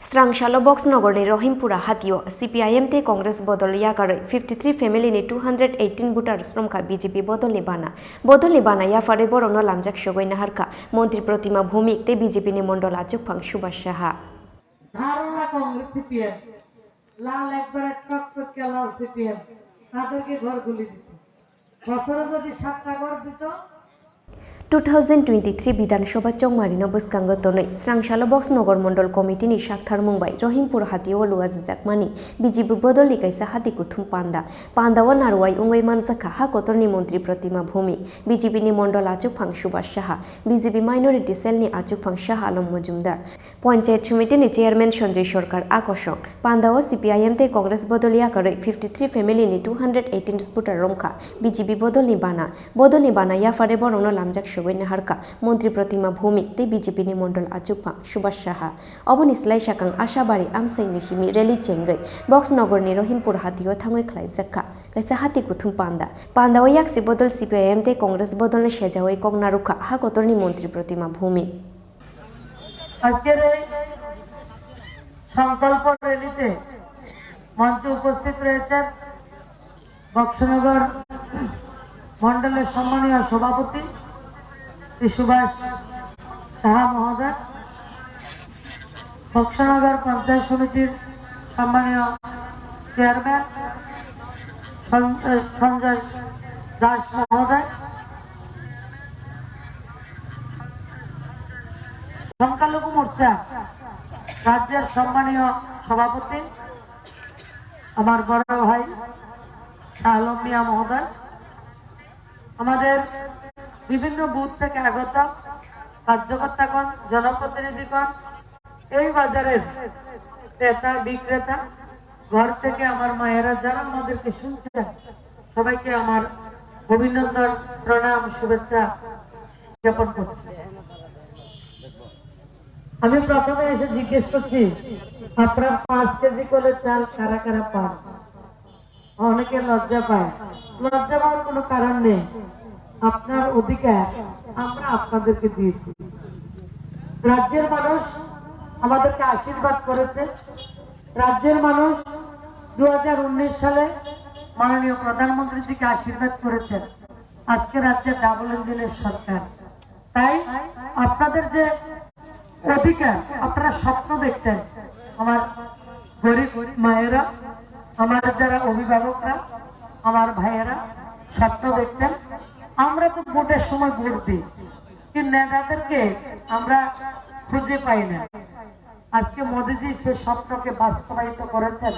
Strangshalo Boxanagarni Rahimpura Hatio CPIM te Congress Bodolni Yakarwi 53 Familyni 218 voters Romkha BJP Bodolni Bana Yafare Borongno lamjak shogoi naharka Montri Protima Bhumik te BJP ni Mondol Achuk Phang Subhash Saha ধারণা Congress CPM লাল একবার টকটকে লাল CPM তাদেরকে ঘরগুলি দিত বছরে যদি 7টা ঘর দিত 2023 বিধানসভা চংমারিনো বসকাঙ্গ তनै স্রাংশালো বক্সনगर মন্ডল কমিটিনি সাকথার মুম্বাই রহিমপুর হাতিও লুয়াজাকমানি বিজেপি বদলनि কাইसा হাতি কুথुम পান্দাও নারওয়াই উঙ্গৈ মানজাখা হাকতরনি মন্ত্রী প্রতিমা ভূমি বিজেপিনি মন্ডল আচুক ফাং সুভাষ সাহা বিজেপি মাইনরিটি সেলনি আচুক ফাং শাহ আলম মজুমদার পঞ্চায়েত সমিতিনি চেয়ারম্যান সঞ্জয় সরকার আকর্ষক পান্দাও সিপিআইএম তে কংগ্রেস বদলি আকারে 53 ফ্যামিলিনি 218 ভোটার রমখা বিজেপি বদলনি বানা ইয়াফারে বরংনো লামজাক Naharka, Montri Pratima Bhumi, te BJP ni Mondol Achukphang Subhash Saha. Oboni Slai Shakang Ashabari Amsai Nishimi Reli Chengai, Boxanagarni Rahimpura Hatio Thangoi Khlai Zakha. Kaisa hati kuthum Panda o yaksi bodol CPIM te Congress bodolni Shejawai Kognaruka Hakotorni Montri Pratima Bhumi. আজকের এই সংকল্প র্যালিতে মঞ্চে উপস্থিত রয়েছেন বক্সনগর মণ্ডলের সম্মানীয় সভাপতি সুভাষ সাহা মহোদয়, বক্সনগর পঞ্চায়েত সমিতির সম্মানীয় চেয়ারম্যান সঞ্জয় দাস মহোদয়, সংখ্যালঘু মোর্চা রাজ্যের সম্মানীয় সভাপতি আমার বড় ভাই আলম মিয়া মহোদয়, আমাদের বিভিন্ন বুথ থেকে আগত কার্যকর্তাগণ, জনপ্রতিনিধিগণ, এই বাজারের ক্রেতা বিক্রেতা, ঘর থেকে আমার মায়েরা যারা আমাদেরকে শুনছেন, সবাইকে আমার অভিনন্দন, প্রণাম, শুভেচ্ছা জ্ঞাপন করছি। আমি প্রথমে এসে জিজ্ঞেস করছি আপনারা 5 কেজি করে চাল কারা কারা পান? অনেকে লজ্জা পায়। লজ্জা পাওয়ার কোনো কারণ নেই, আপনার অধিকার আমরা আপনাদেরকে দিয়েছি। রাজ্যের মানুষ আমাদেরকে আশীর্বাদ করেছে। রাজ্যের মানুষ 2019 সালে মাননীয় প্রধানমন্ত্রীজিকে আশীর্বাদ করেছেন। আজকে রাজ্যে ডাবল ইঞ্জিনের সরকার। তাই আপনাদের যে অধিকার, আপনারা স্বপ্ন দেখতেন, আমার গরিব মায়েরা, আমার যারা অভিভাবকরা, আমার ভাইয়েরা স্বপ্ন দেখতেন। আমরা তো ভোটের সময় ভোট দিই, কিন্তু নেতাদেরকে আমরা খুঁজে পাই না। আজকে মোদিজি সে স্বপ্নকে বাস্তবায়িত করেছেন।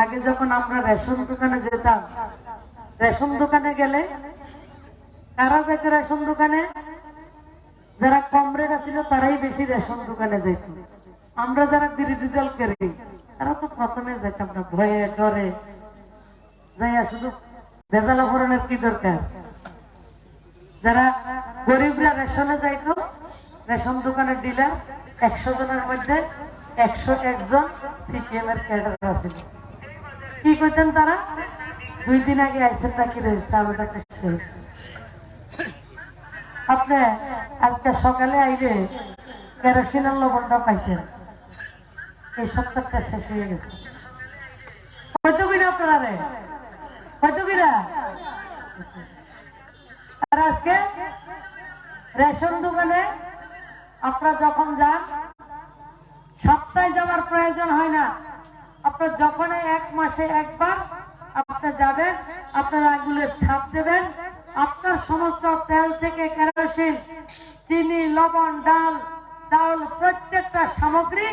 আগে যখন আমরা রেশন দোকানে যেতাম, রেশন দোকানে গেলে কারা যেত রেশন দোকানে? যারা কমরেডা ছিল তারাই বেশি রেশন দোকানে যেত। আমরা যারা বিরোধী দল করি তারা তো প্রথমে যেতাম না, ভয়ে ডরে যাইয়া শুধু ভেজালা ভরণের কি দরকার। যারা গরিবরা রেশনে যাইত, রেশন দোকানের ডিলার 100 জনের মধ্যে 101 জন সিপিএম এর ক্যাডার আছিল। কি কইতেন তারা? 2 দিন আগে আইসেন নাকি রে চালটা শেষ। আপনি আজকে সকালে আইলে কেরোসিনের লবণটা পাইছেন, এই সপ্তাহটা শেষ হয়ে গেছে। হয়তো কিনা আপনারা রে, হয়তো কিনা। আর আজকে রেশন দোকানে আপনারা যখন যান, সপ্তাহে যাওয়ার প্রয়োজন হয় না। আপনার যখন 1 মাসে একবার আপনি যাবেন, আপনারা আঙুলের ছাপ দেবেন, আপনার সমস্ত তেল থেকে কেরোসিন, চিনি, লবণ, ডাল, চাউল, প্রত্যেকটা সামগ্রী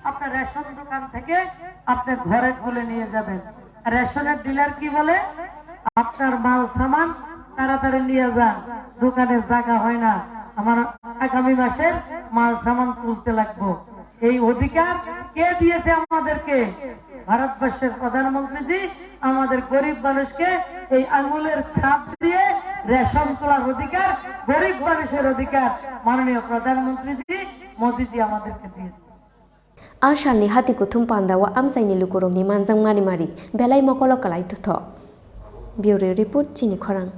আপনার রেশন দোকান থেকে আপনার ঘরে খুলে নিয়ে যাবেন। রেশনের ডিলার কি বলে? আপনার মাল সামান তাড়াতাড়ি নিয়ে যান, দোকানে জায়গা হয় না, আমার আগামী মাসের মাল সামান তুলতে লাগবো। এই অধিকার কে দিয়েছে আমাদেরকে? ভারতবর্ষের প্রধানমন্ত্রীজি আমাদের গরিব মানুষকে এই আঙুলের ছাপ দিয়ে রেশন তোলার অধিকার, গরিব মানুষের অধিকার মাননীয় প্রধানমন্ত্রীজি মোদিজি আমাদেরকে দিয়েছে। Ashalni hati kuthum pandawa amsaini lukurongni manjang mari belai mokolo kalai tutho. Bureau report Chini Khorang.